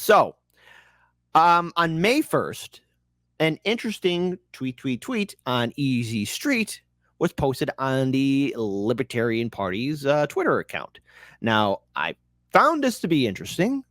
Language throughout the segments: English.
So, on May 1st, an interesting tweet on Easy Street was posted on the Libertarian Party's Twitter account. Now, I found this to be interesting,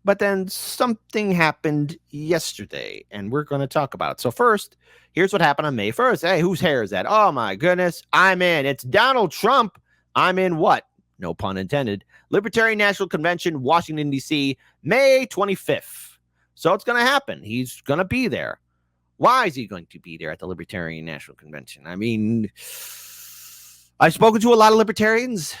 but then something happened yesterday, and we're going to talk about it. So first, here's what happened on May 1st. Hey, whose hair is that? Oh, my goodness. I'm in. It's Donald Trump. I'm in what? No pun intended. Libertarian National Convention, Washington, D.C., May 25th. So it's going to happen. He's going to be there. Why is he going to be there at the Libertarian National Convention? I mean, I've spoken to a lot of libertarians.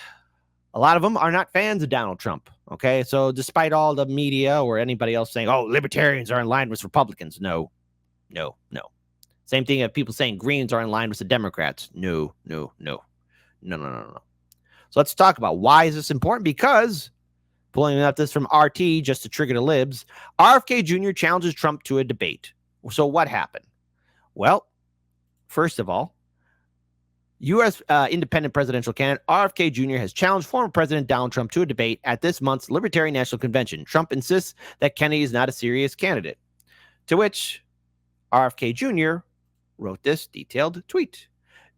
A lot of them are not fans of Donald Trump, okay? So despite all the media or anybody else saying, oh, libertarians are in line with Republicans, no. Same thing of people saying Greens are in line with the Democrats. No. So let's talk about why is this important? Because, pulling up this from RT just to trigger the libs, RFK Jr. challenges Trump to a debate. So what happened? Well, first of all, U.S. Independent presidential candidate RFK Jr. has challenged former President Donald Trump to a debate at this month's Libertarian National Convention. Trump insists that Kennedy is not a serious candidate, to which RFK Jr. wrote this detailed tweet.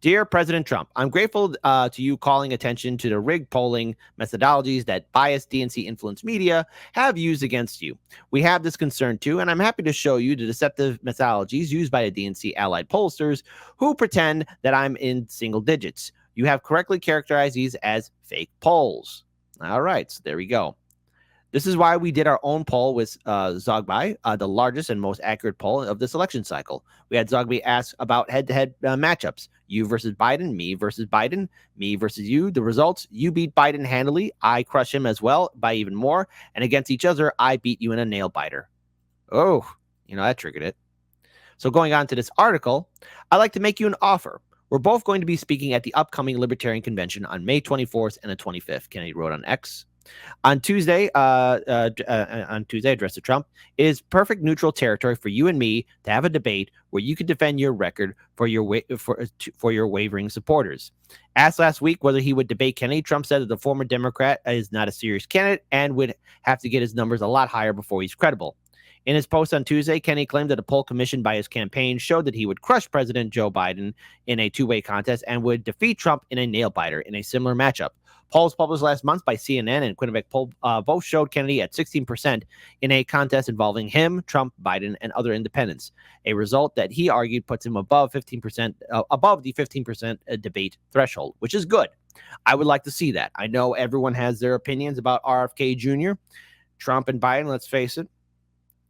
Dear President Trump, I'm grateful to you calling attention to the rigged polling methodologies that biased DNC influenced media have used against you. We have this concern too, and I'm happy to show you the deceptive methodologies used by the DNC allied pollsters who pretend that I'm in single digits. You have correctly characterized these as fake polls. All right, so there we go. This is why we did our own poll with Zogby, the largest and most accurate poll of this election cycle. We had Zogby ask about head-to-head matchups. You versus Biden, me versus Biden, me versus you. The results, you beat Biden handily. I crush him as well by even more. And against each other, I beat you in a nail biter. Oh, that triggered it. So going on to this article, I'd like to make you an offer. We're both going to be speaking at the upcoming Libertarian Convention on May 24th and the 25th, Kennedy wrote on X. On Tuesday, addressed to Trump, it is perfect neutral territory for you and me to have a debate where you can defend your record for your wavering supporters. Asked last week whether he would debate Kennedy, Trump said that the former Democrat is not a serious candidate and would have to get his numbers a lot higher before he's credible. In his post on Tuesday, Kennedy claimed that a poll commissioned by his campaign showed that he would crush President Joe Biden in a two-way contest and would defeat Trump in a nail-biter in a similar matchup. Polls published last month by CNN and Quinnipiac poll both showed Kennedy at 16% in a contest involving him, Trump, Biden, and other independents, a result that he argued puts him above the 15% debate threshold, which is good. I would like to see that. I know everyone has their opinions about RFK Jr., Trump, and Biden, let's face it.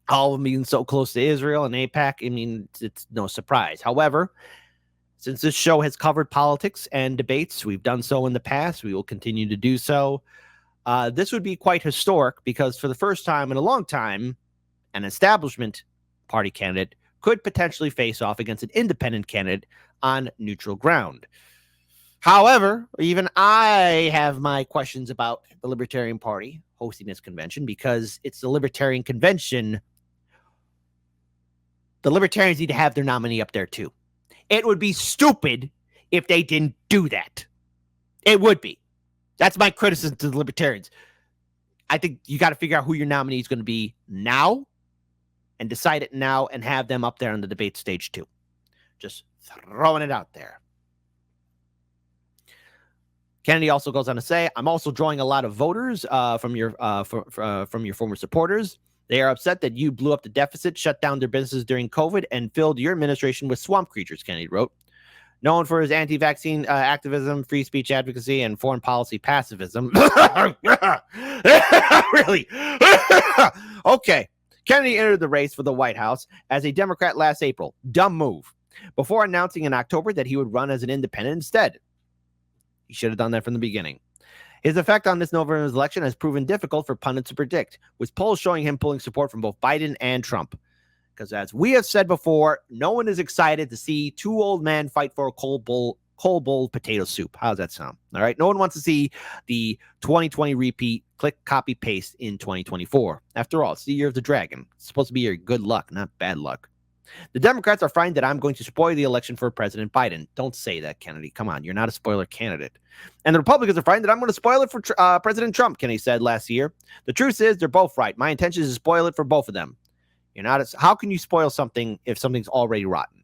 All of them being so close to Israel and AIPAC, I mean, it's no surprise. However, since this show has covered politics and debates, we've done so in the past, we will continue to do so. This would be quite historic because for the first time in a long time, an establishment party candidate could potentially face off against an independent candidate on neutral ground. However, even I have my questions about the Libertarian Party hosting this convention because it's the Libertarian Convention. The Libertarians need to have their nominee up there too. It would be stupid if they didn't do that. It would be. That's my criticism to the Libertarians. I think you got to figure out who your nominee is going to be now and decide it now and have them up there on the debate stage too. Just throwing it out there. Kennedy also goes on to say, I'm also drawing a lot of voters from your former supporters. They are upset that you blew up the deficit, shut down their businesses during COVID, and filled your administration with swamp creatures, Kennedy wrote. Known for his anti-vaccine activism, free speech advocacy, and foreign policy pacifism. Really? Okay. Kennedy entered the race for the White House as a Democrat last April. Dumb move. Before announcing in October that he would run as an independent instead. He should have done that from the beginning. His effect on this November's election has proven difficult for pundits to predict, with polls showing him pulling support from both Biden and Trump. Because as we have said before, no one is excited to see two old men fight for a cold bowl potato soup. How does that sound? All right. No one wants to see the 2020 repeat, click, copy, paste in 2024. After all, it's the year of the dragon. It's supposed to be your good luck, not bad luck. The Democrats are frightened that I'm going to spoil the election for President Biden. Don't say that, Kennedy. Come on, you're not a spoiler candidate. And the Republicans are frightened that I'm going to spoil it for President Trump, Kennedy said last year. The truth is, they're both right. My intention is to spoil it for both of them. You're not. How can you spoil something if something's already rotten?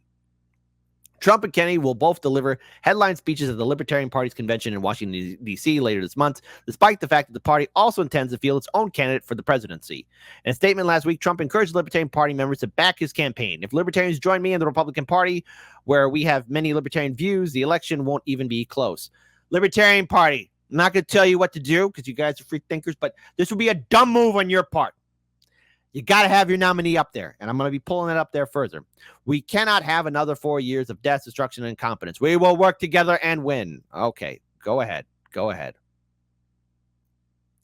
Trump and Kennedy will both deliver headline speeches at the Libertarian Party's convention in Washington, D.C. later this month, despite the fact that the party also intends to field its own candidate for the presidency. In a statement last week, Trump encouraged Libertarian Party members to back his campaign. If Libertarians join me in the Republican Party, where we have many Libertarian views, the election won't even be close. Libertarian Party, I'm not going to tell you what to do because you guys are free thinkers, but this would be a dumb move on your part. You got to have your nominee up there, and I'm going to be pulling it up there further. We cannot have another 4 years of death, destruction, and incompetence. We will work together and win. Okay, go ahead. Go ahead.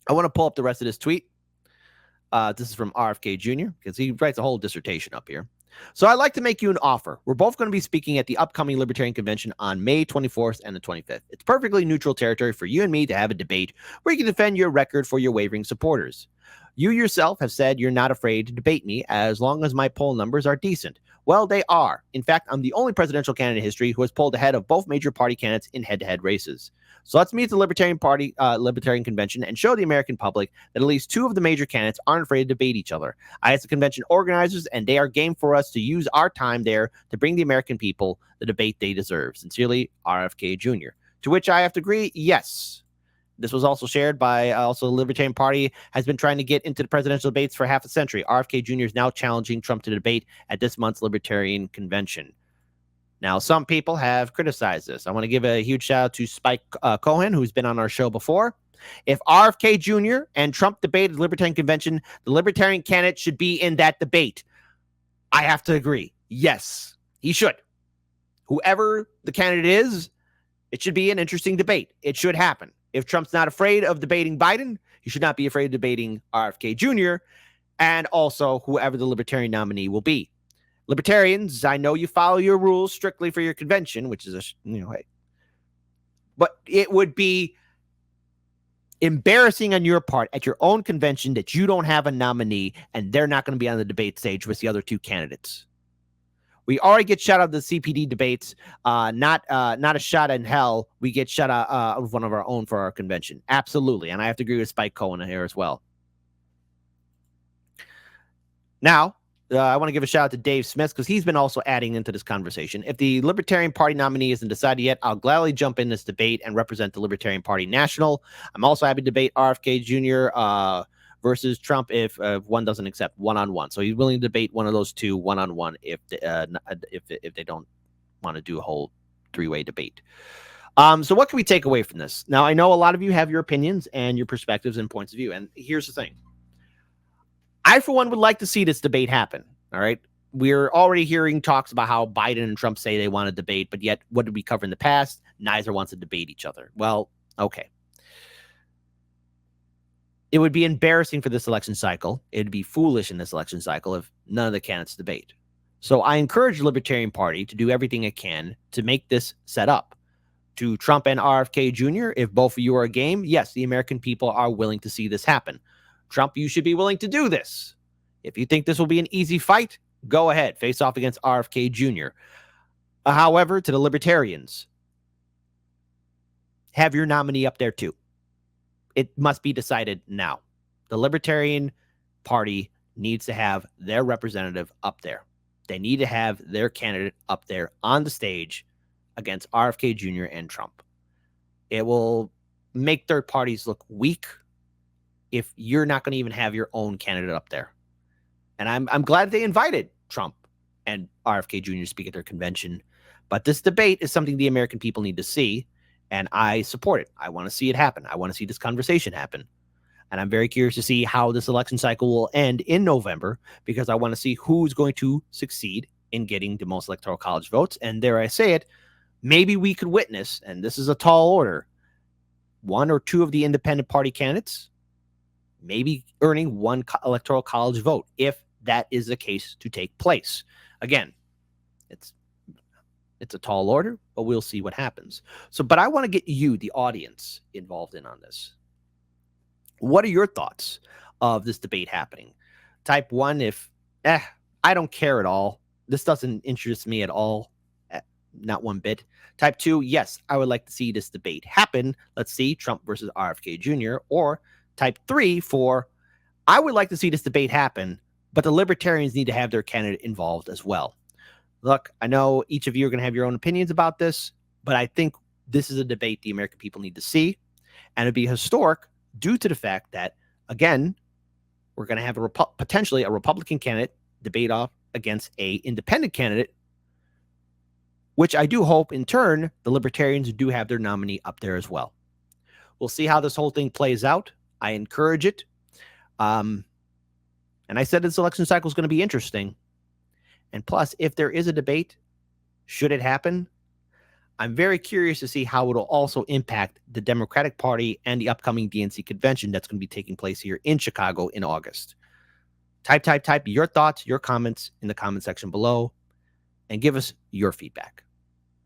I want to pull up the rest of this tweet. This is from RFK Jr. because he writes a whole dissertation up here. So I'd like to make you an offer. We're both going to be speaking at the upcoming Libertarian Convention on May 24th and the 25th. It's perfectly neutral territory for you and me to have a debate where you can defend your record for your wavering supporters. You yourself have said you're not afraid to debate me as long as my poll numbers are decent. Well, they are. In fact, I'm the only presidential candidate in history who has polled ahead of both major party candidates in head-to-head races. So let's meet at the Libertarian Convention and show the American public that at least two of the major candidates aren't afraid to debate each other. I asked the convention organizers, and they are game for us to use our time there to bring the American people the debate they deserve. Sincerely, RFK Jr. To which I have to agree, yes. This was also shared by the Libertarian Party has been trying to get into the presidential debates for half a century. RFK Jr. is now challenging Trump to debate at this month's Libertarian Convention. Now, some people have criticized this. I want to give a huge shout out to Spike Cohen, who's been on our show before. If RFK Jr. and Trump debate at the Libertarian Convention, the Libertarian candidate should be in that debate. I have to agree. Yes, he should. Whoever the candidate is, it should be an interesting debate. It should happen. If Trump's not afraid of debating Biden, he should not be afraid of debating RFK Jr. and also whoever the Libertarian nominee will be. Libertarians, I know you follow your rules strictly for your convention, which is hey. But it would be embarrassing on your part at your own convention that you don't have a nominee and they're not going to be on the debate stage with the other two candidates. We already get shut out of the CPD debates, not a shot in hell. We get shut out of one of our own for our convention. Absolutely. And I have to agree with Spike Cohen here as well. Now, I want to give a shout out to Dave Smith because he's been also adding into this conversation. If the Libertarian Party nominee isn't decided yet, I'll gladly jump in this debate and represent the Libertarian Party National. I'm also happy to debate RFK Jr. Versus Trump if one doesn't accept one-on-one. So he's willing to debate one of those two one-on-one if they don't want to do a whole three-way debate. So what can we take away from this? Now, I know a lot of you have your opinions and your perspectives and points of view. And here's the thing. I, for one, would like to see this debate happen. All right. We're already hearing talks about how Biden and Trump say they want to debate, but yet what did we cover in the past? Neither wants to debate each other. Well, okay. It would be embarrassing for this election cycle. It'd be foolish in this election cycle if none of the candidates debate. So I encourage the Libertarian Party to do everything it can to make this set up. To Trump and RFK Jr., if both of you are game, yes, the American people are willing to see this happen. Trump, you should be willing to do this. If you think this will be an easy fight, go ahead. Face off against RFK Jr. However, to the Libertarians, have your nominee up there too. It must be decided now. The Libertarian Party needs to have their representative up there. They need to have their candidate up there on the stage against RFK Jr. and Trump. It will make third parties look weak if you're not going to even have your own candidate up there. And I'm glad they invited Trump and RFK Jr. to speak at their convention. But this debate is something the American people need to see. And I support it. I want to see it happen. I want to see this conversation happen. And I'm very curious to see how this election cycle will end in November, because I want to see who's going to succeed in getting the most electoral college votes. And dare I say it, maybe we could witness, and this is a tall order, one or two of the independent party candidates maybe earning one electoral college vote, if that is the case to take place. Again, it's a tall order, but we'll see what happens. But I want to get you, the audience, involved in on this. What are your thoughts of this debate happening? Type 1 if, I don't care at all. this doesn't interest me at all, not one bit. Type 2, yes, I would like to see this debate happen. Let's see, Trump versus RFK Jr. Or type 3 for, I would like to see this debate happen, but the Libertarians need to have their candidate involved as well. Look, I know each of you are going to have your own opinions about this, but I think this is a debate the American people need to see, and it'd be historic due to the fact that, again, we're going to have potentially a Republican candidate debate off against a independent candidate, which I do hope in turn the Libertarians do have their nominee up there as well. We'll see how this whole thing plays out. I encourage it. And I said this election cycle is going to be interesting. And plus, if there is a debate, should it happen, I'm very curious to see how it will also impact the Democratic Party and the upcoming DNC convention that's going to be taking place here in Chicago in August. Type your thoughts, your comments in the comment section below, and give us your feedback.